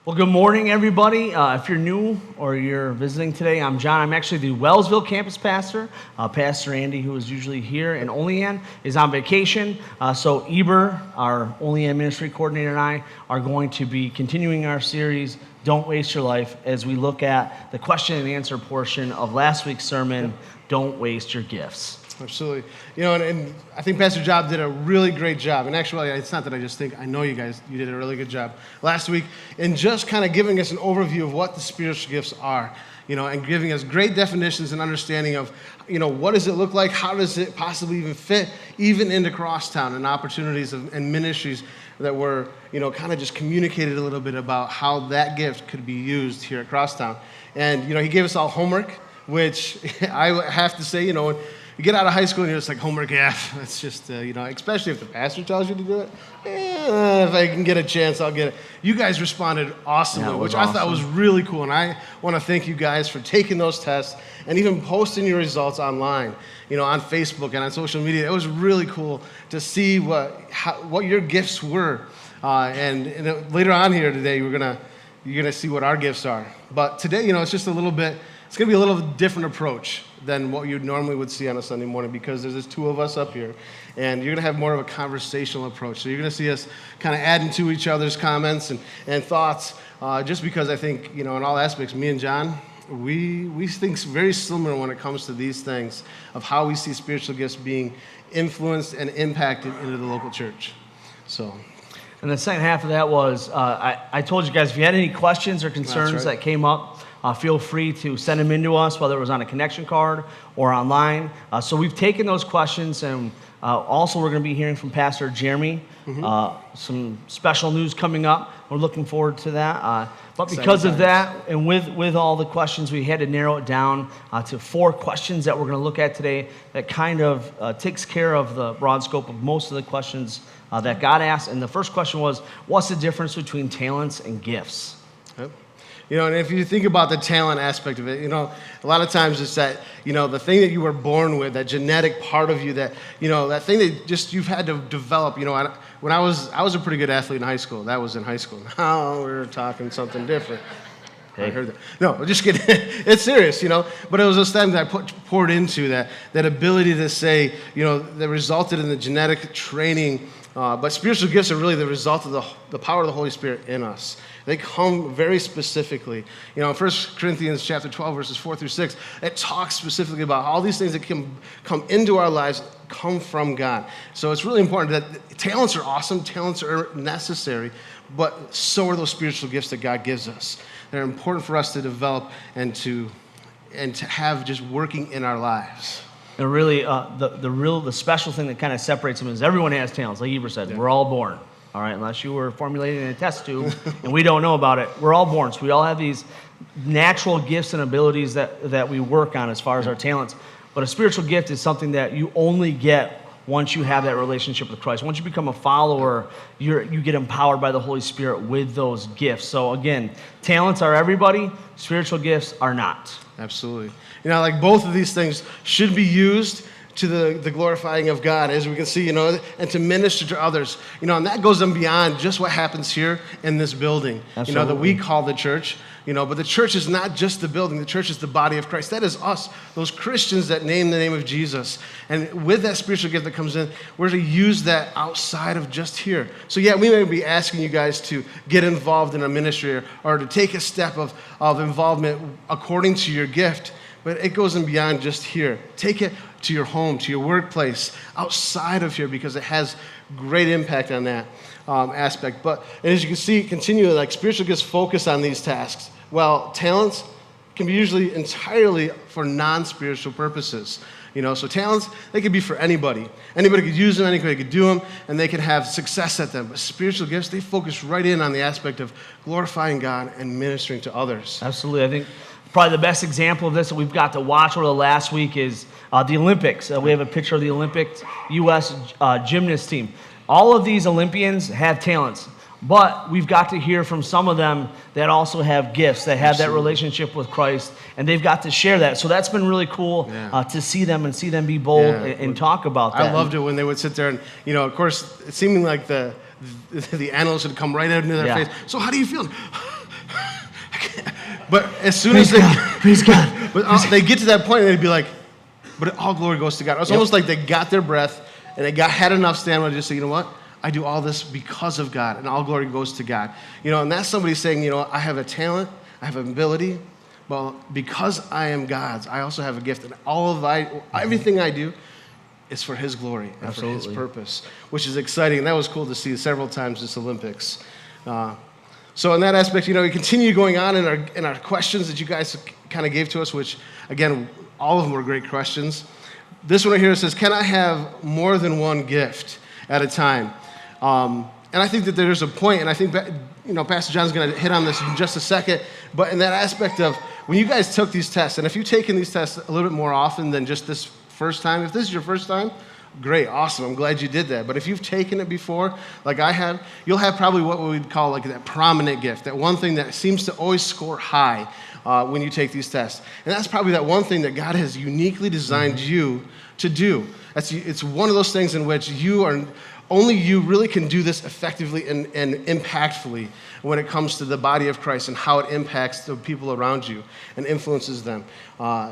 Well, good morning, everybody. If you're new or you're visiting today, I'm John. I'm actually the Wellsville campus pastor. Pastor Andy, who is usually here in Olean, is on vacation. So Eber, our Olean ministry coordinator, and I are going to be continuing our series, Don't Waste Your Life, as we look at the question and answer portion of last week's sermon, Don't Waste Your Gifts. Absolutely. You know, and I think Pastor Job did a really great job. And actually, it's not that I just think, I know you guys, you did a really good job last week in just kind of giving us an overview of what the spiritual gifts are, you know, and giving us great definitions and understanding of, you know, what does it look like? How does it possibly even fit even into Crosstown and opportunities and ministries that were, you know, kind of just communicated a little bit about how that gift could be used here at Crosstown. And, you know, he gave us all homework, which I have to say, you know, you get out of high school and you're just like, homework, yeah, it's just, you know, especially if the pastor tells you to do it. If I can get a chance, I'll get it. You guys responded awesomely, which I thought was really cool. And I want to thank you guys for taking those tests and even posting your results online, you know, on Facebook and on social media. It was really cool to see what your gifts were. And later on here today, you're gonna see what our gifts are. But today, you know, it's just it's gonna be a little different approach than what you normally would see on a Sunday morning, because there's just two of us up here, and you're gonna have more of a conversational approach. So you're gonna see us kind of adding to each other's comments and thoughts, just because I think, you know, in all aspects, me and John, we think very similar when it comes to these things of how we see spiritual gifts being influenced and impacted into the local church. So. And the second half of that was, I told you guys, if you had any questions or concerns that came up, feel free to send them in to us, whether it was on a connection card or online. So we've taken those questions, and also we're going to be hearing from Pastor Jeremy. Some special news coming up. We're looking forward to that. But because of that, and with all the questions, we had to narrow it down to 4 questions that we're going to look at today that kind of takes care of the broad scope of most of the questions that God asked. And the first question was, what's the difference between talents and gifts? Yep. You know, and if you think about the talent aspect of it, you know, a lot of times it's that, you know, the thing that you were born with, that genetic part of you, that, you know, that thing that just you've had to develop. You know, when I was a pretty good athlete in high school. That was in high school. Now we're talking something different. Hey. I heard that. No, just kidding. It's serious, you know. But it was those things that I poured into that ability to say, you know, that resulted in the genetic training. But spiritual gifts are really the result of the power of the Holy Spirit in us. They come very specifically. You know, in 1 Corinthians chapter 12, verses 4 through 6, it talks specifically about all these things that can come into our lives come from God. So it's really important that talents are awesome, talents are necessary, but so are those spiritual gifts that God gives us. They're important for us to develop and to have just working in our lives. And really, the special thing that kind of separates them is everyone has talents. Like Eber said, we're all born. All right, unless you were formulating in a test tube and we don't know about it. We're all born, so we all have these natural gifts and abilities that we work on as far as our talents. But a spiritual gift is something that you only get once you have that relationship with Christ. Once you become a follower, you get empowered by the Holy Spirit with those gifts. So again, talents are everybody, spiritual gifts are not. Absolutely. You know, like both of these things should be used to the glorifying of God, as we can see, you know, and to minister to others. You know, and that goes on beyond just what happens here in this building, Absolutely. You know, that we call the church. You know, but the church is not just the building. The church is the body of Christ. That is us, those Christians that name the name of Jesus. And with that spiritual gift that comes in, we're to use that outside of just here. So yeah, we may be asking you guys to get involved in a ministry or to take a step of involvement according to your gift, but it goes in beyond just here. Take to your home, to your workplace, outside of here, because it has great impact on that aspect. But and as you can see, continually, like spiritual gifts focus on these tasks, while talents can be usually entirely for non-spiritual purposes. So talents, they could be for anybody. Anybody could use them, anybody could do them, and they can have success at them. But spiritual gifts, they focus right in on the aspect of glorifying God and ministering to others. Absolutely. I think probably the best example of this that we've got to watch over the last week is the Olympics. We have a picture of the Olympic U.S. Gymnast team. All of these Olympians have talents, but we've got to hear from some of them that also have gifts, that have that relationship with Christ, and they've got to share that. So that's been really cool to see them be bold and talk about that. I loved it when they would sit there and, of course, it seemed like the analysts would come right into their face. So how do you feel? But as soon as Praise God. But they get to that point and they'd be like, but all glory goes to God. It's almost like they got their breath and they had enough stamina to just say, you know what? I do all this because of God, and all glory goes to God. And that's somebody saying, I have a talent, I have an ability, but because I am God's, I also have a gift, and everything I do is for His glory and for His purpose, which is exciting. And that was cool to see several times this Olympics. So in that aspect, we continue going on in our questions that you guys kind of gave to us, which, again, all of them were great questions. This one right here says, can I have more than one gift at a time? And I think that there's a point, and I think, Pastor John's going to hit on this in just a second, but in that aspect of when you guys took these tests, and if you've taken these tests a little bit more often than just this first time, if this is your first time, great, awesome, I'm glad you did that. But if you've taken it before, like I have, you'll have probably what we would call like that prominent gift, that one thing that seems to always score high when you take these tests. And that's probably that one thing that God has uniquely designed you to do. It's one of those things in which only you really can do this effectively and impactfully when it comes to the body of Christ and how it impacts the people around you and influences them.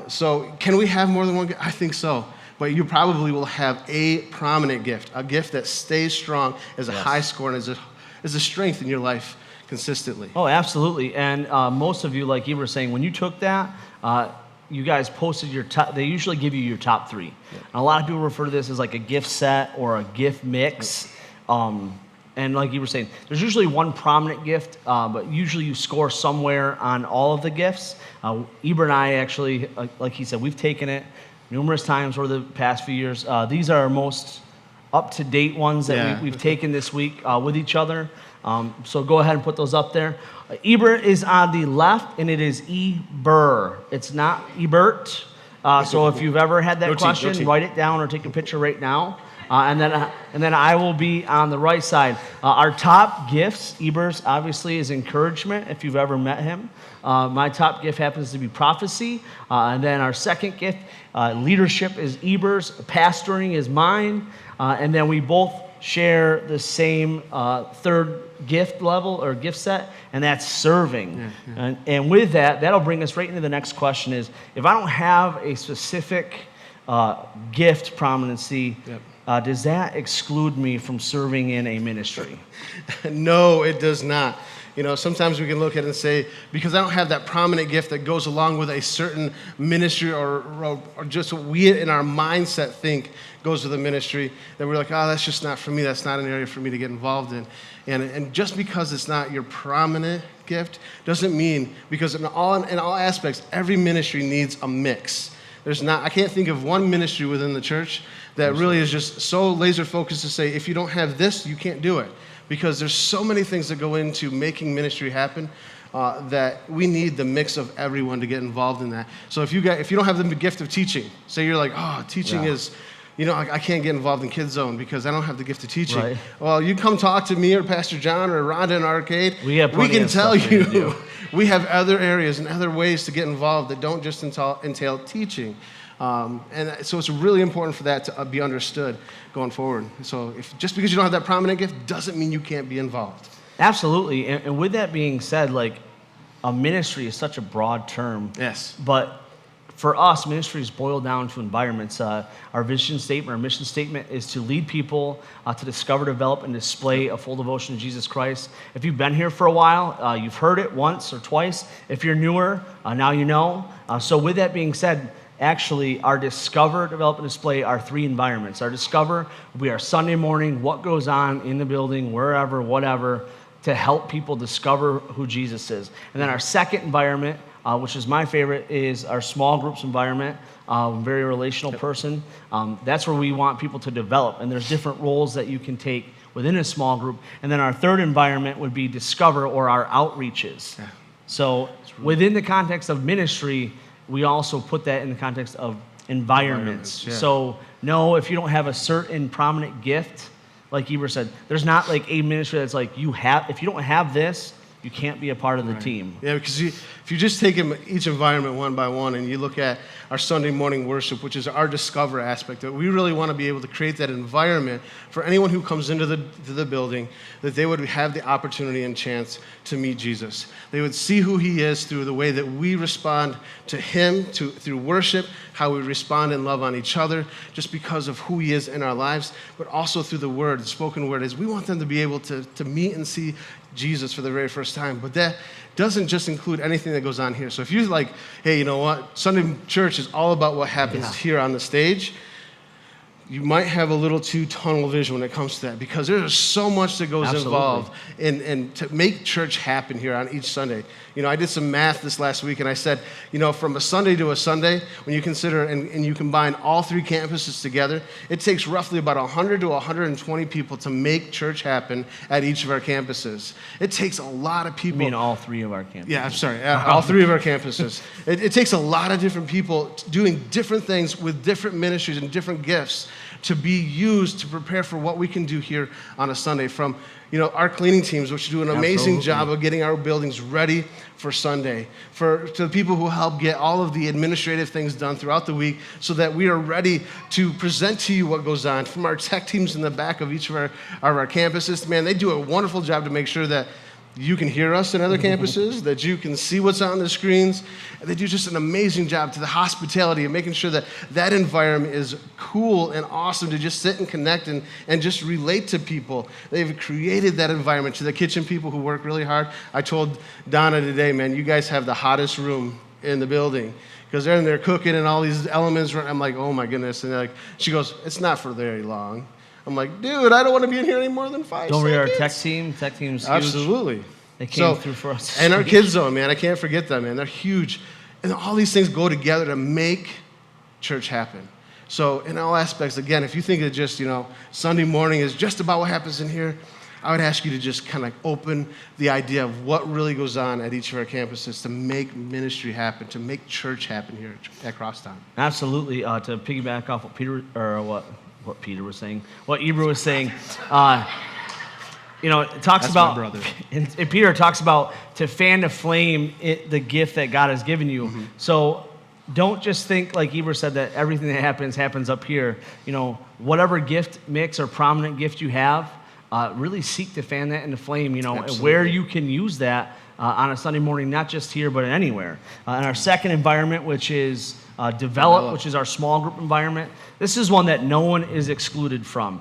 So can we have more than one gift? I think so. But you probably will have a prominent gift, a gift that stays strong as a high score and as a strength in your life consistently. Oh, absolutely. And most of you, like you were saying, when you took that, you guys posted your top. They usually give you your top 3. And a lot of people refer to this as like a gift set or a gift mix. And like you were saying, there's usually one prominent gift, but usually you score somewhere on all of the gifts. Eber and I actually, like he said, we've taken it numerous times over the past few years. These are our most up-to-date ones that we've taken this week with each other. So go ahead and put those up there. Eber is on the left, and it is Eber. It's not Ebert. So if you've ever had that question, write it down or take a picture right now. And then I will be on the right side. Our top gifts, Eber's obviously is encouragement, if you've ever met him. My top gift happens to be prophecy. And then our second gift, leadership, is Eber's. Pastoring is mine. And then we both share the same third gift level or gift set, and that's serving. And with that, that'll bring us right into the next question is, if I don't have a specific gift prominency, does that exclude me from serving in a ministry? No, it does not. Sometimes we can look at it and say, because I don't have that prominent gift that goes along with a certain ministry or just what we in our mindset think goes with the ministry, that we're like, oh, that's just not for me. That's not an area for me to get involved in. And just because it's not your prominent gift doesn't mean, because in all aspects, every ministry needs a mix. I can't think of one ministry within the church that really is just so laser focused to say, if you don't have this, you can't do it. Because there's so many things that go into making ministry happen that we need the mix of everyone to get involved in that. So if you don't have the gift of teaching, say you're like, oh, teaching is, I can't get involved in Kids Zone because I don't have the gift of teaching. Right. Well, you come talk to me or Pastor John or Rhonda in Arcade. We can tell you we have other areas and other ways to get involved that don't just entail teaching. And so it's really important for that to be understood going forward. So just because you don't have that prominent gift doesn't mean you can't be involved. Absolutely. And with that being said, like, a ministry is such a broad term. Yes. But for us, ministries boil down to environments. Our vision statement, our mission statement is to lead people to discover, develop, and display a full devotion to Jesus Christ. If you've been here for a while, you've heard it once or twice. If you're newer, now you know. So with that being said, actually our Discover, Develop, and Display are 3 environments. Our Discover will be our Sunday morning, what goes on in the building, wherever, whatever, to help people discover who Jesus is. And then our second environment, which is my favorite, is our small groups environment. Very relational person. That's where we want people to develop, and there's different roles that you can take within a small group. And then our third environment would be Discover, or our outreaches. Yeah. So within the context of ministry, we also put that in the context of environments. Yeah. So no, if you don't have a certain prominent gift, like Eber said, there's not like a ministry that's like if you don't have this, you can't be a part of the team. Yeah, because if you just take each environment one by one and you look at our Sunday morning worship, which is our Discover aspect, that we really want to be able to create that environment for anyone who comes into the building, that they would have the opportunity and chance to meet Jesus. They would see who he is through the way that we respond to him, through worship, how we respond and love on each other, just because of who he is in our lives, but also through the word, the spoken word. Is we want them to be able to meet and see Jesus for the very first time. But that doesn't just include anything that goes on here. So if you're like, hey, you know what? Sunday church is all about what happens here on the stage, you might have a little too tunnel vision when it comes to that, because there's so much that goes involved in to make church happen here on each Sunday. You know, I did some math this last week, and I said, you know, from a Sunday to a Sunday, when you consider and you combine all 3 campuses together, it takes roughly about 100 to 120 people to make church happen at each of our campuses. It takes a lot of people. You mean all 3 of our campuses? Yeah, I'm sorry, all 3 of our campuses. It takes a lot of different people doing different things with different ministries and different gifts to be used to prepare for what we can do here on a Sunday. From, you know, our cleaning teams, which do an amazing job of getting our buildings ready for Sunday, to the people who help get all of the administrative things done throughout the week so that we are ready to present to you what goes on. From our tech teams in the back of each of our campuses, man, they do a wonderful job to make sure that you can hear us in other campuses, that you can see what's on the screens. And they do just an amazing job to the hospitality and making sure that that environment is cool and awesome to just sit and connect and just relate to people. They've created that environment. To the kitchen people who work really hard, I told Donna today, man, you guys have the hottest room in the building, because they're in there cooking and all these elements. I'm like, oh my goodness. And she goes, it's not for very long. I'm like, dude, I don't want to be in here any more than 5 Don't seconds. worry, our tech team's huge. Absolutely. They came through for us. And our kids zone, man, I can't forget them, man. They're huge. And all these things go together to make church happen. So in all aspects, again, if you think that just, you know, Sunday morning is just about what happens in here, I would ask you to just kind of open the idea of what really goes on at each of our campuses to make ministry happen, to make church happen here at Crosstown. Absolutely. To piggyback off what Peter was saying, what Eber was saying, you know, it talks about, my brother. And Peter talks about to fan the flame, the gift that God has given you. Mm-hmm. So don't just think, like Eber said, that everything that happens up here. You know, whatever gift mix or prominent gift you have, really seek to fan that into flame, you know, and where you can use that on a Sunday morning, not just here, but anywhere. And our second environment, which is Develop, which is our small group environment. This is one that no one is excluded from.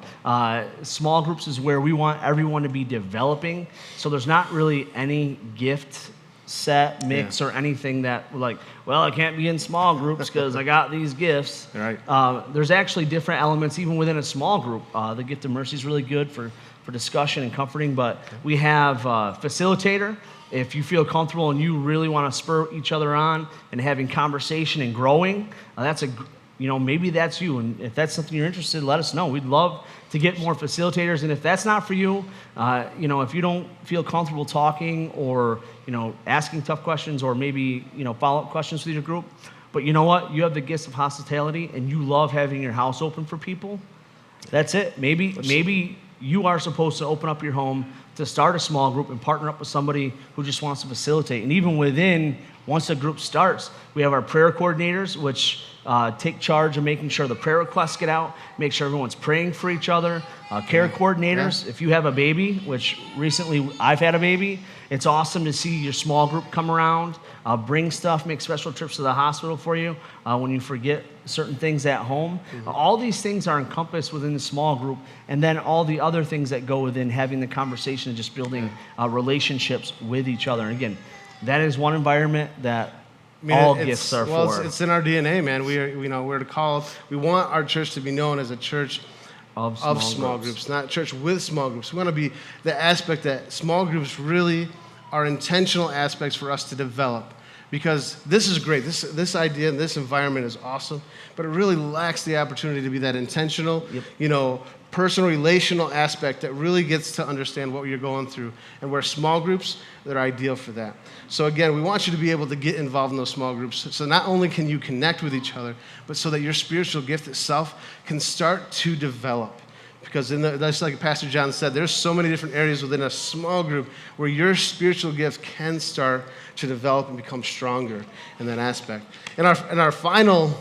Small groups is where we want everyone to be developing. So there's not really any gift set, mix, or anything that we're like, well, I can't be in small groups because I got these gifts. Right. There's actually different elements even within a small group. The gift of mercy is really good for discussion and comforting, but we have facilitator. If you feel comfortable and you really want to spur each other on and having conversation and growing, maybe that's you. And if that's something you're interested in, let us know. We'd love to get more facilitators. And if that's not for you, if you don't feel comfortable talking or, asking tough questions or maybe, follow-up questions with your group, but you know what? You have the gifts of hospitality and you love having your house open for people. That's it. Maybe you are supposed to open up your home to start a small group and partner up with somebody who just wants to facilitate. And even within, once the group starts, we have our prayer coordinators, which take charge of making sure the prayer requests get out, make sure everyone's praying for each other. Care coordinators, if you have a baby, which recently I've had a baby, it's awesome to see your small group come around, bring stuff, make special trips to the hospital for you when you forget certain things at home. Mm-hmm. All these things are encompassed within the small group, and then all the other things that go within having the conversation and just building relationships with each other. And again, that is one environment that I mean, All gifts are well, for it's in our DNA, man. We're to call. We want our church to be known as a church of small groups, not church with small groups. We want to be the aspect that small groups really are intentional aspects for us to develop. Because this is great. This idea and this environment is awesome, but it really lacks the opportunity to be that intentional, personal, relational aspect that really gets to understand what you're going through. And where small groups, they're ideal for that. So again, we want you to be able to get involved in those small groups. So not only can you connect with each other, but so that your spiritual gift itself can start to develop. Because that's like Pastor John said, there's so many different areas within a small group where your spiritual gift can start to develop and become stronger in that aspect. And our final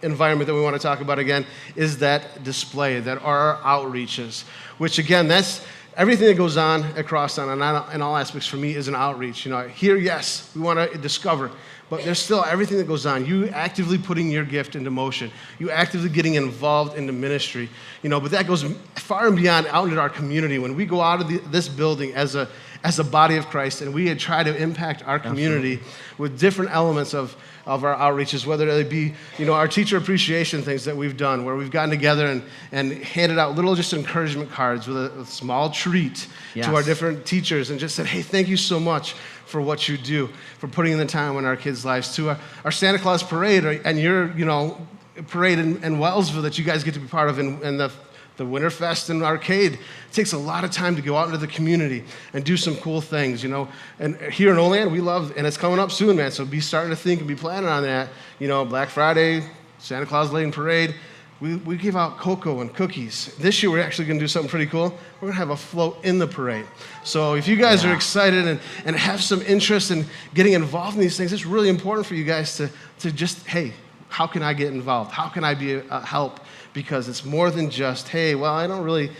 environment that we want to talk about again is that display, that are our outreaches, which again, that's everything that goes on at Crosstown in all aspects for me is an outreach. Here, yes, we want to discover, but there's still everything that goes on. You actively putting your gift into motion. You actively getting involved in the ministry. But that goes far and beyond out into our community. When we go out of this building as a body of Christ and we try to impact our community with different elements of our outreaches, whether it be, our teacher appreciation things that we've done, where we've gotten together and handed out little just encouragement cards with a small treat to our different teachers and just said, hey, thank you so much for what you do, for putting in the time in our kids' lives, to our Santa Claus parade and your, parade in Wellsville that you guys get to be part of, and the Winterfest and arcade. It takes a lot of time to go out into the community and do some cool things, And here in Olean, we love, and it's coming up soon, man, so be starting to think and be planning on that. Black Friday, Santa Claus Lane Parade, we give out cocoa and cookies. This year, we're actually going to do something pretty cool. We're going to have a float in the parade. So if you guys are excited and have some interest in getting involved in these things, it's really important for you guys to just, hey, how can I get involved? How can I be a help? Because it's more than just, hey, well, I don't really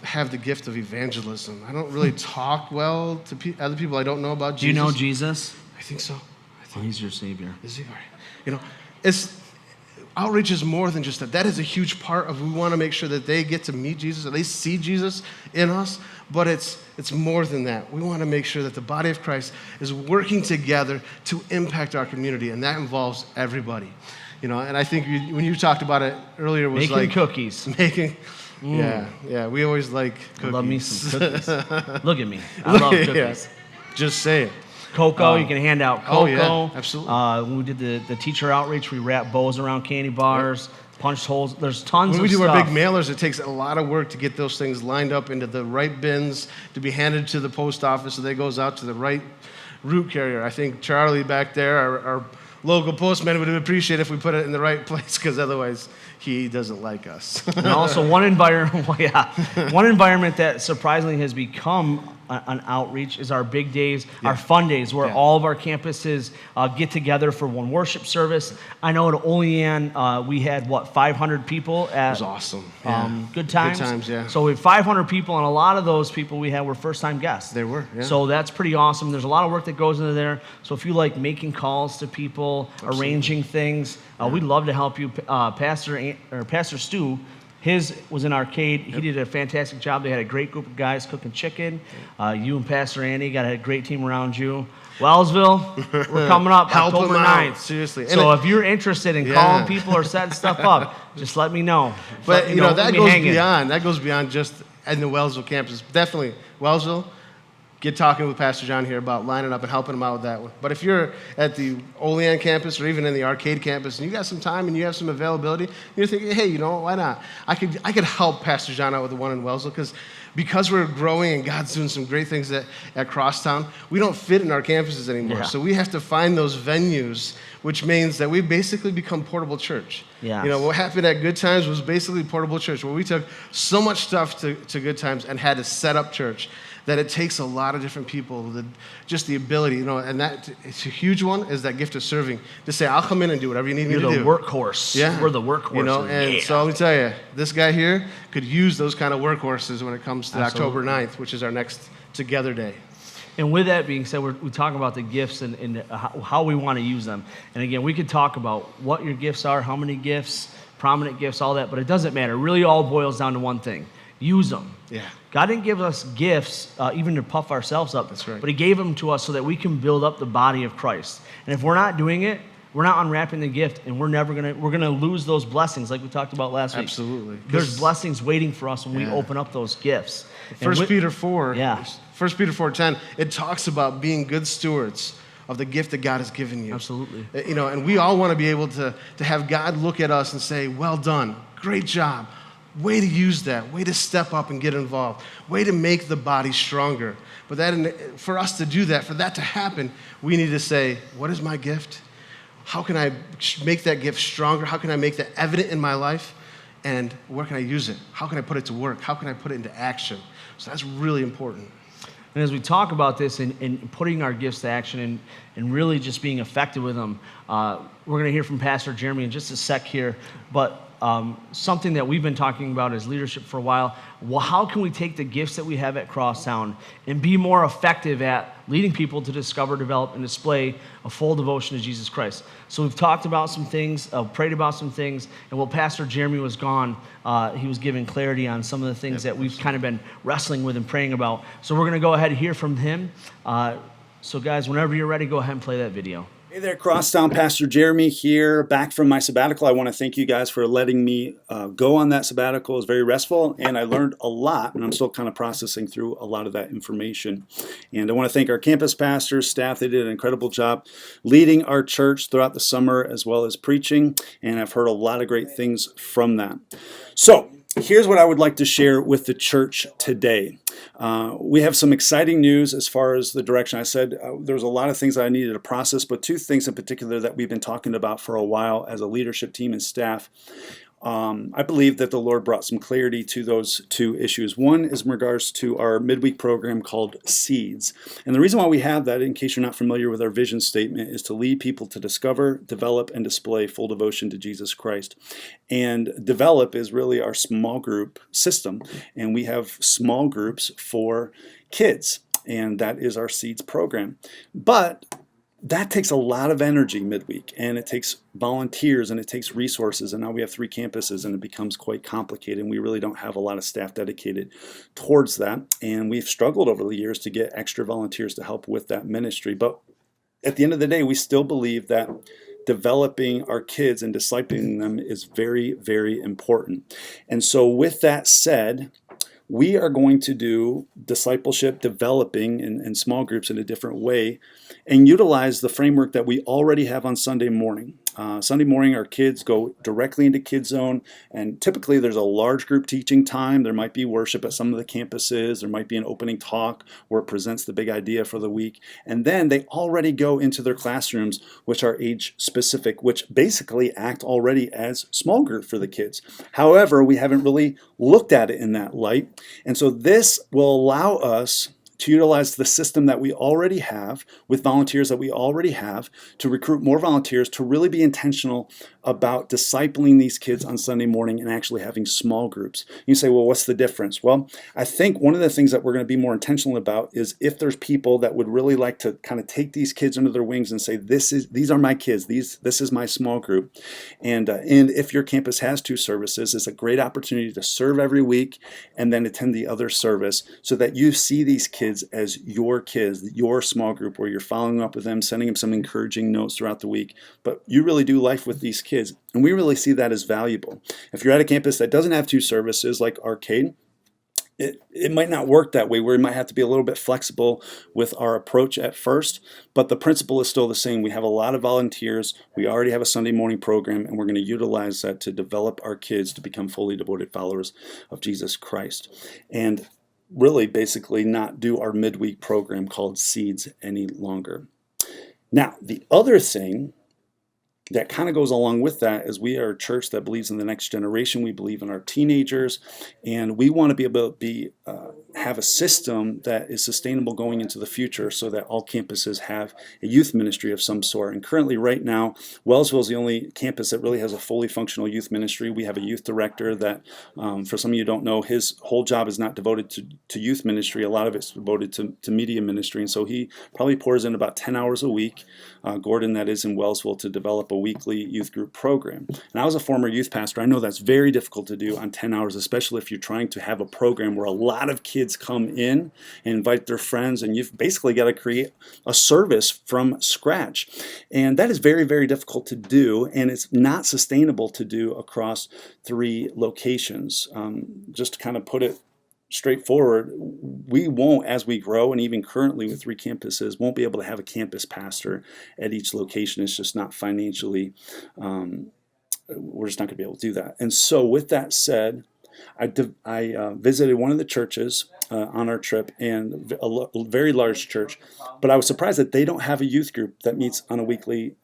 have the gift of evangelism. I don't really talk well to other people I don't know about Jesus. Do you know Jesus? I think so. He's your Savior. Is he? All right. Outreach is more than just that. That is a huge part of, we want to make sure that they get to meet Jesus, or they see Jesus in us, but it's more than that. We want to make sure that the body of Christ is working together to impact our community, and that involves everybody. And I think when you talked about it earlier, was making cookies. Yeah, we always like cookies. I love me some cookies. Look at me. I love cookies. Yeah. Just say it. Cocoa, you can hand out cocoa. Oh, yeah, absolutely. When we did the teacher outreach, we wrapped bows around candy bars, punched holes. There's tons of stuff. When we do our big mailers, it takes a lot of work to get those things lined up into the right bins to be handed to the post office so that it goes out to the right route carrier. I think Charlie back there, our local postman, would appreciate if we put it in the right place, because otherwise he doesn't like us. And also one environment that surprisingly has become an outreach is our big days, our fun days, where all of our campuses get together for one worship service. I know at Olean, we had, 500 people at... It was awesome. Yeah. Good Times. Good Times, yeah. So we had 500 people, and a lot of those people we had were first-time guests. They were, yeah. So that's pretty awesome. There's a lot of work that goes into there. So if you like making calls to people, arranging things, we'd love to help you. Pastor Stu, his was an arcade. He did a fantastic job. They had a great group of guys cooking chicken. You and Pastor Andy got a great team around you. Wellsville, we're coming up October 9th. Seriously. So if you're interested in calling people or setting stuff up, just let me know. But that goes beyond just in the Wellsville campus. Definitely Wellsville. Get talking with Pastor John here about lining up and helping him out with that one. But if you're at the Olean campus or even in the arcade campus and you got some time and you have some availability, you're thinking, hey, why not? I could help Pastor John out with the one in Wellsville, because we're growing and God's doing some great things at Crosstown. We don't fit in our campuses anymore. So we have to find those venues, which means that we basically become portable church. Yes. What happened at Good Times was basically portable church, where we took so much stuff to Good Times and had to set up church, that it takes a lot of different people, just the ability, and that it's a huge one, is that gift of serving. To say, I'll come in and do whatever you need me to do. You're the workhorse. Yeah. We're the workhorse. So let me tell you, this guy here could use those kind of workhorses when it comes to October 9th, which is our next Together Day. And with that being said, we talk about the gifts and how we want to use them. And again, we could talk about what your gifts are, how many gifts, prominent gifts, all that, but it doesn't matter. It really all boils down to one thing. use them. Yeah. God didn't give us gifts even to puff ourselves up. That's right. But he gave them to us so that we can build up the body of Christ. And if we're not doing it, we're not unwrapping the gift, and we're gonna lose those blessings like we talked about last week. Absolutely. There's blessings waiting for us when we Yeah. open up those gifts. First Peter 4, Yeah. 1 Peter 4:10, it talks about being good stewards of the gift that God has given you. Absolutely. You know, and we all want to be able to have God look at us and say, well done, great job, way to use that, way to step up and get involved, way to make the body stronger. But for us to do that, for that to happen, we need to say, what is my gift? How can I make that gift stronger? How can I make that evident in my life? And where can I use it? How can I put it to work? How can I put it into action? So that's really important. And as we talk about this and putting our gifts to action and really just being effective with them, we're going to hear from Pastor Jeremy in just a sec here. But something that we've been talking about as leadership for a while, well, how can we take the gifts that we have at Crosstown and be more effective at leading people to discover, develop, and display a full devotion to Jesus Christ? So we've talked about some things, prayed about some things, and while Pastor Jeremy was gone, he was giving clarity on some of the things that we've kind of been wrestling with and praying about. So we're going to go ahead and hear from him. So guys, whenever you're ready, go ahead and play that video. Hey there, Crosstown. Pastor Jeremy here, back from my sabbatical. I want to thank you guys for letting me go on that sabbatical. It was very restful, and I learned a lot, and I'm still kind of processing through a lot of that information. And I want to thank our campus pastors, staff. They did an incredible job leading our church throughout the summer as well as preaching, and I've heard a lot of great things from that. So here's what I would like to share with the church today. We have some exciting news as far as the direction. I said there was a lot of things that I needed to process, but two things in particular that we've been talking about for a while as a leadership team and staff. I believe that the Lord brought some clarity to those two issues. One is in regards to our midweek program called Seeds. And the reason why we have that, in case you're not familiar with our vision statement, is to lead people to discover, develop, and display full devotion to Jesus Christ. And develop is really our small group system. And we have small groups for kids. And that is our Seeds program. But that takes a lot of energy midweek, and it takes volunteers, and it takes resources, and now we have 3 campuses, and it becomes quite complicated, and we really don't have a lot of staff dedicated towards that, and we've struggled over the years to get extra volunteers to help with that ministry. But at the end of the day, we still believe that developing our kids and discipling them is very, very important. And so with that said, we are going to do discipleship, developing in small groups in a different way, and utilize the framework that we already have on Sunday morning. Sunday morning, our kids go directly into Kids Zone, and typically there's a large group teaching time. There might be worship at some of the campuses. There might be an opening talk where it presents the big idea for the week. And then they already go into their classrooms, which are age specific, which basically act already as small group for the kids. However, we haven't really looked at it in that light. And so this will allow us to utilize the system that we already have with volunteers that we already have to recruit more volunteers to really be intentional about discipling these kids on Sunday morning and actually having small groups. You say, well, what's the difference? Well, I think one of the things that we're going to be more intentional about is if there's people that would really like to kind of take these kids under their wings and say, these are my kids, this is my small group. And if your campus has 2 services, it's a great opportunity to serve every week and then attend the other service so that you see these kids as your kids, your small group, where you're following up with them, sending them some encouraging notes throughout the week. But you really do life with these kids, and we really see that as valuable. If you're at a campus that doesn't have 2 services like Arcade, it might not work that way, where we might have to be a little bit flexible with our approach at first, but the principle is still the same. We have a lot of volunteers. We already have a Sunday morning program, and we're going to utilize that to develop our kids to become fully devoted followers of Jesus Christ. And really basically not do our midweek program called Seeds any longer. Now, the other thing that kind of goes along with that is we are a church that believes in the next generation. We believe in our teenagers, and we want to be able to have a system that is sustainable going into the future so that all campuses have a youth ministry of some sort. And currently right now, Wellsville is the only campus that really has a fully functional youth ministry. We have a youth director that, for some of you who don't know, his whole job is not devoted to youth ministry. A lot of it's devoted to media ministry. And so he probably pours in about 10 hours a week, Gordon, that is in Wellsville, to develop a weekly youth group program. And I was a former youth pastor. I know that's very difficult to do on 10 hours, especially if you're trying to have a program where a lot of kids come in and invite their friends, and you've basically got to create a service from scratch. And that is very, very difficult to do, and it's not sustainable to do across 3 locations. Just to kind of put it straightforward, we won't, as we grow, and even currently with 3 campuses, won't be able to have a campus pastor at each location. It's just not financially, we're just not going to be able to do that. And so with that said, I visited one of the churches on our trip, and a very large church, but I was surprised that they don't have a youth group that meets on a weekly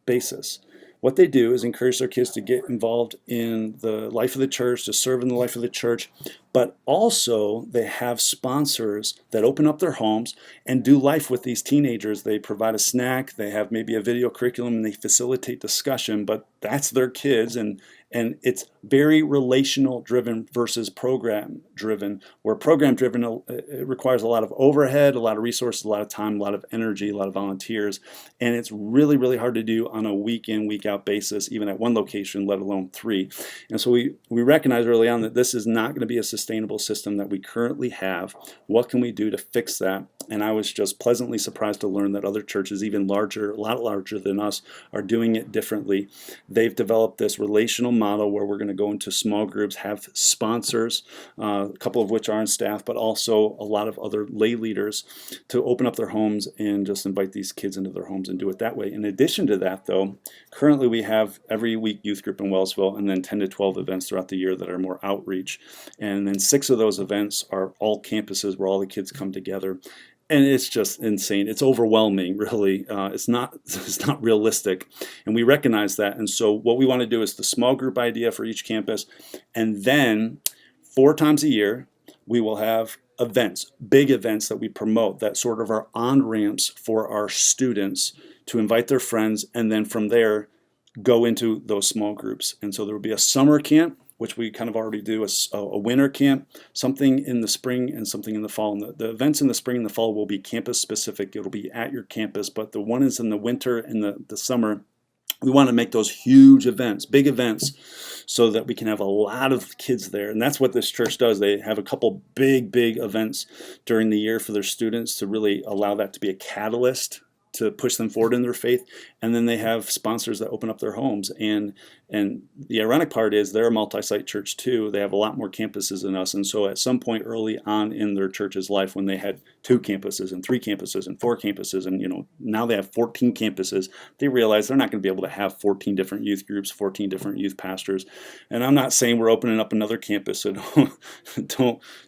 basis. What they do is encourage their kids to get involved in the life of the church, to serve in the life of the church, but also they have sponsors that open up their homes and do life with these teenagers. They provide a snack, they have maybe a video curriculum, and they facilitate discussion, but that's their kids, and it's very relational driven versus program driven, where program driven, it requires a lot of overhead, a lot of resources, a lot of time, a lot of energy, a lot of volunteers, and it's really, really hard to do on a week in, week out basis, even at one location, let alone 3. And so we recognized early on that this is not going to be a sustainable system that we currently have. What can we do to fix that? And I was just pleasantly surprised to learn that other churches, even larger, a lot larger than us, are doing it differently. They've developed this relational model where we're going to go into small groups, have sponsors, a couple of which are on staff, but also a lot of other lay leaders to open up their homes and just invite these kids into their homes and do it that way. In addition to that, though, currently we have every week youth group in Wellsville, and then 10 to 12 events throughout the year that are more outreach. And then 6 of those events are all campuses where all the kids come together. And it's just insane. It's overwhelming, really. It's not realistic. And we recognize that. And so what we want to do is the small group idea for each campus. And then 4 times a year, we will have events, big events that we promote, that sort of are on-ramps for our students to invite their friends. And then from there, go into those small groups. And so there will be a summer camp, which we kind of already do, a winter camp, something in the spring and something in the fall. And the events in the spring and the fall will be campus specific. It'll be at your campus, but the one is in the winter and the summer. We want to make those huge events, big events, so that we can have a lot of kids there. And that's what this church does. They have a couple big events during the year for their students to really allow that to be a catalyst to push them forward in their faith. And then they have sponsors that open up their homes. And the ironic part is they're a multi-site church too. They have a lot more campuses than us. And so at some point early on in their church's life, when they had 2 campuses and 3 campuses and 4 campuses, and now they have 14 campuses, they realize they're not going to be able to have 14 different youth groups, 14 different youth pastors. And I'm not saying we're opening up another campus, so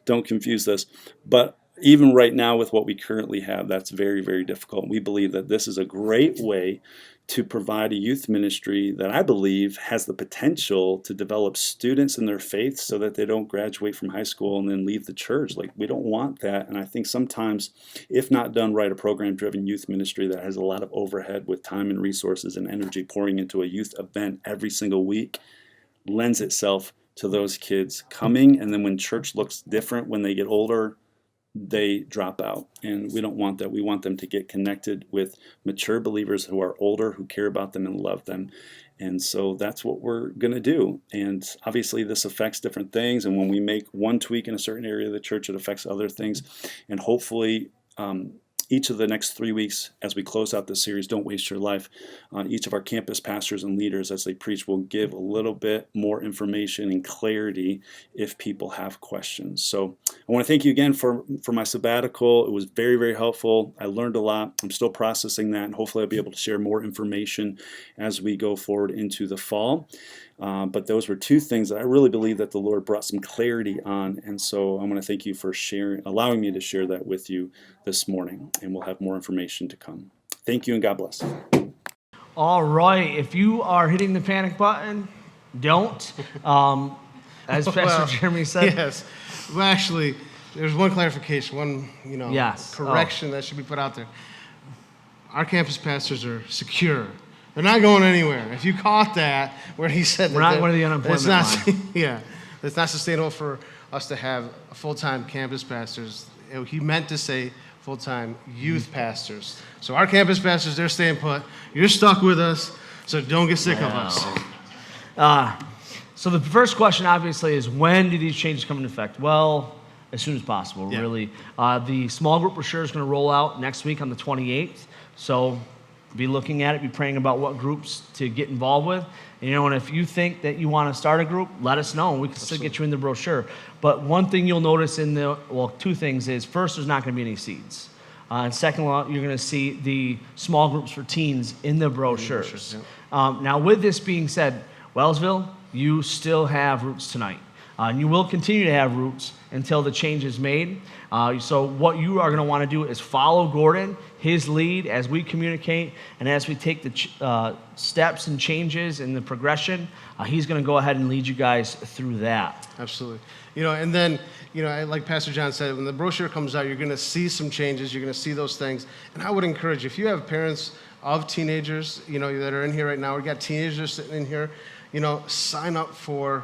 don't confuse this. But even right now with what we currently have, that's very, very difficult. We believe that this is a great way to provide a youth ministry that I believe has the potential to develop students in their faith so that they don't graduate from high school and then leave the church. Like, we don't want that. And I think sometimes, if not done right, a program-driven youth ministry that has a lot of overhead with time and resources and energy pouring into a youth event every single week lends itself to those kids coming. And then when church looks different when they get older, they drop out, and we don't want that. We want them to get connected with mature believers who are older, who care about them and love them. And so that's what we're going to do. And obviously this affects different things, and when we make one tweak in a certain area of the church, it affects other things. And hopefully each of the next 3 weeks, as we close out this series, Don't Waste Your Life, each of our campus pastors and leaders, as they preach, will give a little bit more information and clarity if people have questions. So I want to thank you again for my sabbatical. It was very, very helpful. I learned a lot. I'm still processing that, and hopefully I'll be able to share more information as we go forward into the fall. But those were 2 things that I really believe that the Lord brought some clarity on. And so I want to thank you for allowing me to share that with you this morning. And we'll have more information to come. Thank you, and God bless. All right. If you are hitting the panic button, don't. As Pastor Jeremy said. Yes. Well, actually, there's one clarification, one Yes. correction that should be put out there. Our campus pastors are secure. They're not going anywhere. If you caught that, where he said we're not one of the unemployment line. Yeah, it's not sustainable for us to have full-time campus pastors. He meant to say full-time youth pastors. So our campus pastors, they're staying put. You're stuck with us. So don't get sick of us. So the first question, obviously, is when do these changes come into effect? Well, as soon as possible, Yeah. really. The small group brochure is going to roll out next week on the 28th. So be looking at it, be praying about what groups to get involved with. And if you think that you want to start a group, let us know. We can still get you in the brochure. But one thing you'll notice two things is, first, there's not going to be any seeds. And second, you're going to see the small groups for teens in the brochures. Now, with this being said, Wellsville, you still have Roots tonight. And you will continue to have Roots until the change is made. So what you are going to want to do is follow Gordon, his lead, as we communicate, and as we take the steps and changes in the progression, he's going to go ahead and lead you guys through that. Absolutely. And then, like Pastor John said, when the brochure comes out, you're going to see some changes. You're going to see those things. And I would encourage you, if you have parents of teenagers, that are in here right now, we got teenagers sitting in here, sign up for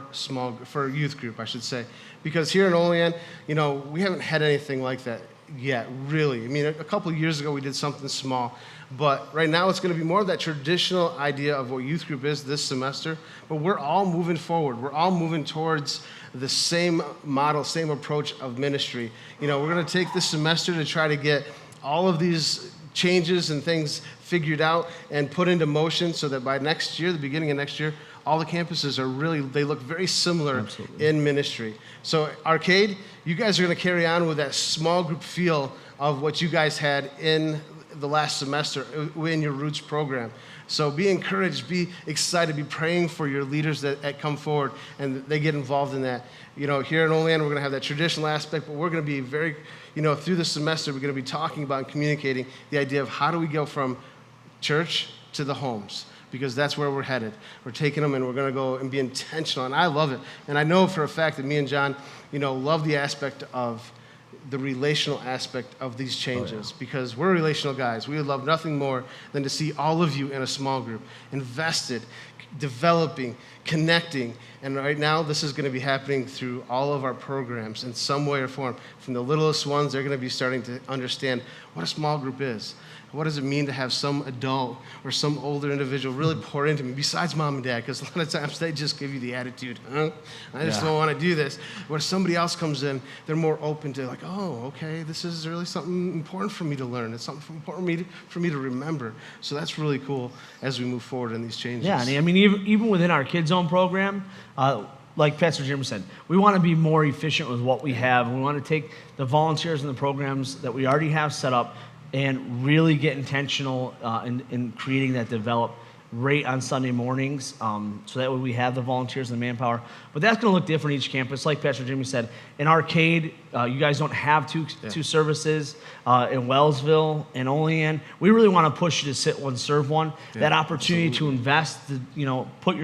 youth group, I should say. Because here in Olean, we haven't had anything like that yet, really. I mean, a couple of years ago, we did something small. But right now, it's going to be more of that traditional idea of what youth group is this semester. But we're all moving forward. We're all moving towards the same model, same approach of ministry. We're going to take this semester to try to get all of these changes and things figured out and put into motion so that by next year, the beginning of next year, all the campuses they look very similar in ministry. So Arcade, you guys are going to carry on with that small group feel of what you guys had in the last semester in your Roots program. So be encouraged, be excited, be praying for your leaders that come forward and they get involved in that. Here in Olean, we're going to have that traditional aspect, but we're going to be very, through the semester, we're going to be talking about and communicating the idea of how do we go from church to the homes, because that's where we're headed. We're taking them and we're going to go and be intentional, and I love it. And I know for a fact that me and John, love the aspect of the relational aspect of these changes, because we're relational guys. We would love nothing more than to see all of you in a small group, invested, developing, connecting. And right now, this is going to be happening through all of our programs in some way or form. From the littlest ones, they're going to be starting to understand what a small group is. What does it mean to have some adult or some older individual really pour into me, besides mom and dad? Because a lot of times they just give you the attitude, I just don't want to do this. Where somebody else comes in, they're more open to okay, this is really something important for me to learn. It's something important for me to remember. So that's really cool as we move forward in these changes. Yeah, and I mean, even within our Kids Zone program, like Pastor Jim said, we want to be more efficient with what we have. We want to take the volunteers and the programs that we already have set up and really get intentional in creating that develop rate on Sunday mornings, so that way we have the volunteers and the manpower. But that's going to look different each campus. Like Pastor Jimmy said, in Arcade, you guys don't have two services. In Wellsville and Olean, we really want to push you to sit one, serve one. Yeah, that opportunity to invest, put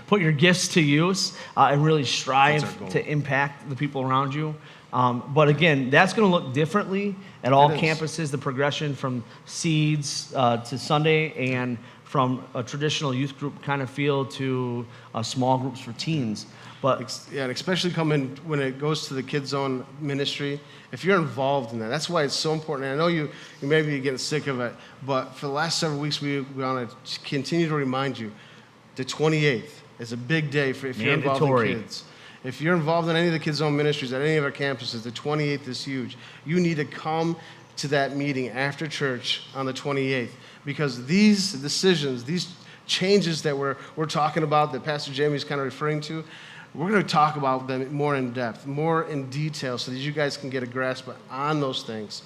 put your gifts to use, and really strive to impact the people around you. But again, that's going to look differently at all campuses, the progression from seeds to Sunday and from a traditional youth group kind of feel to small groups for teens. But and especially coming when it goes to the Kids Zone ministry, if you're involved in that, that's why it's so important. And I know you may be getting sick of it, but for the last several weeks, we want to continue to remind you, the 28th is a big day if you're involved in kids. If you're involved in any of the Kids Zone ministries at any of our campuses, the 28th is huge. You need to come to that meeting after church on the 28th, because these decisions, these changes that we're talking about, that Pastor Jamie's kind of referring to, we're going to talk about them more in depth, more in detail, so that you guys can get a grasp on those things.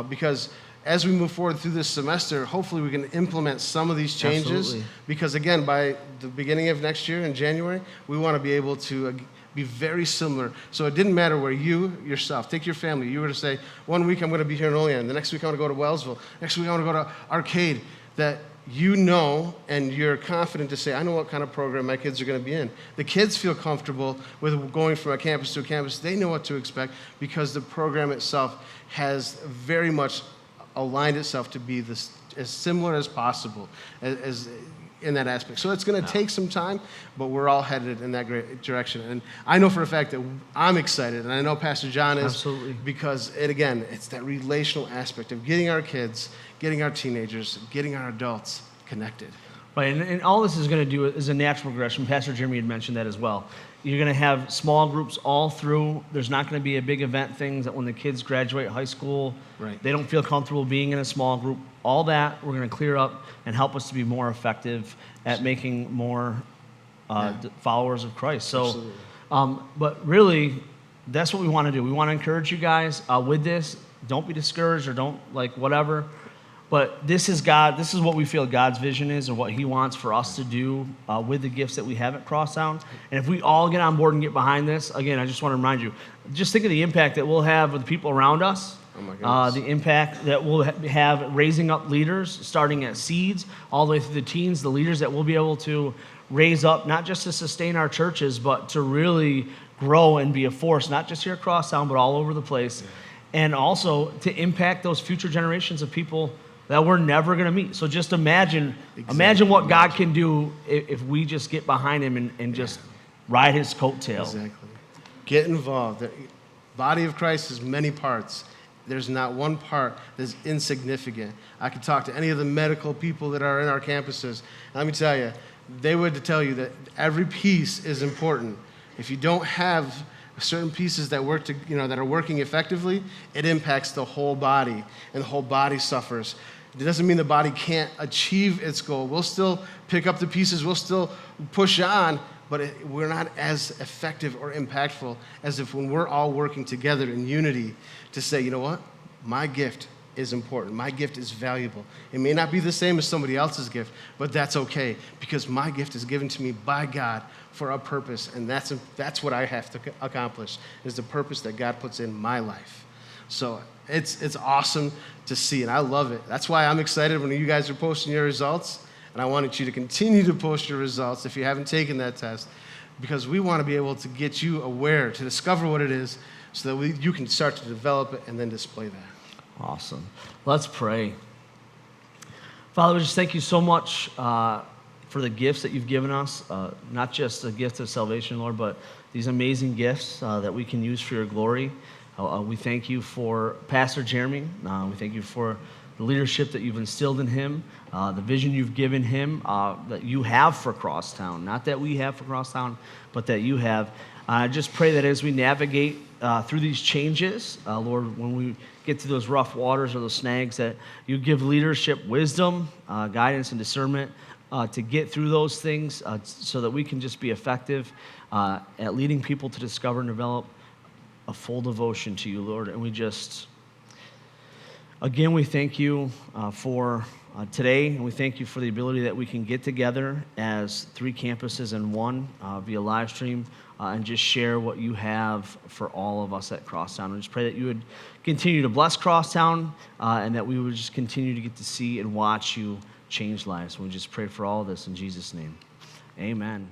Because as we move forward through this semester, hopefully we can implement some of these changes. Absolutely. Because again, by the beginning of next year in January, we want to be able to be very similar. So it didn't matter where you yourself, take your family, you were to say, 1 week I'm going to be here in Olean, the next week I want to go to Wellsville, next week I want to go to Arcade, that and you're confident to say, I know what kind of program my kids are going to be in. The kids feel comfortable with going from a campus to a campus. They know what to expect because the program itself has very much aligned itself to be as similar as possible as in that aspect. So it's going to take some time, but we're all headed in that great direction. And I know for a fact that I'm excited, and I know Pastor John is. Absolutely. Because it's that relational aspect of getting our kids, getting our teenagers, getting our adults connected. Right, and all this is going to do is a natural progression. Pastor Jeremy had mentioned that as well. You're going to have small groups all through. There's not going to be a big event things that when the kids graduate high school, Right. they don't feel comfortable being in a small group. All that we're going to clear up and help us to be more effective at making more followers of Christ. So, Absolutely. but really, that's what we want to do. We want to encourage you guys with this. Don't be discouraged or don't whatever. But this is God. This is what we feel God's vision is and what He wants for us to do with the gifts that we have at Crosstown. And if we all get on board and get behind this, again, I just want to remind you, just think of the impact that we'll have with the people around us. Oh my goodness. The impact that we'll have raising up leaders, starting at seeds, all the way through the teens, the leaders that we'll be able to raise up, not just to sustain our churches, but to really grow and be a force, not just here at Crosstown, but all over the place. And also to impact those future generations of people that we're never going to meet. So just imagine what God can do if we just get behind Him and just ride His coattails. Exactly. Get involved. The body of Christ has many parts. There's not one part that's insignificant. I could talk to any of the medical people that are in our campuses. Let me tell you, they would tell you that every piece is important. If you don't have certain pieces that work that are working effectively, it impacts the whole body, and the whole body suffers. It doesn't mean the body can't achieve its goal. We'll still pick up the pieces. We'll still push on, but we're not as effective or impactful as if when we're all working together in unity to say, you know what? My gift is important. My gift is valuable. It may not be the same as somebody else's gift, but that's okay because my gift is given to me by God for a purpose, and that's what I have to accomplish, is the purpose that God puts in my life. So it's awesome to see, and I love it. That's why I'm excited when you guys are posting your results, and I wanted you to continue to post your results if you haven't taken that test, because we want to be able to get you aware, to discover what it is, so that you can start to develop it and then display that. Awesome. Let's pray. Father, we just thank you so much for the gifts that you've given us, not just the gift of salvation, Lord, but these amazing gifts that we can use for your glory. We thank you for Pastor Jeremy. We thank you for the leadership that you've instilled in him, the vision you've given him, that you have for Crosstown. Not that we have for Crosstown, but that you have. I just pray that as we navigate through these changes, Lord, when we get to those rough waters or those snags, that you give leadership wisdom, guidance, and discernment to get through those things so that we can just be effective at leading people to discover and develop a full devotion to you, Lord. And we just, again, we thank you for today, and we thank you for the ability that we can get together as 3 campuses in one via live stream and just share what you have for all of us at Crosstown. I just pray that you would continue to bless Crosstown and that we would just continue to get to see and watch you change lives. We just pray for all of this in Jesus' name. Amen.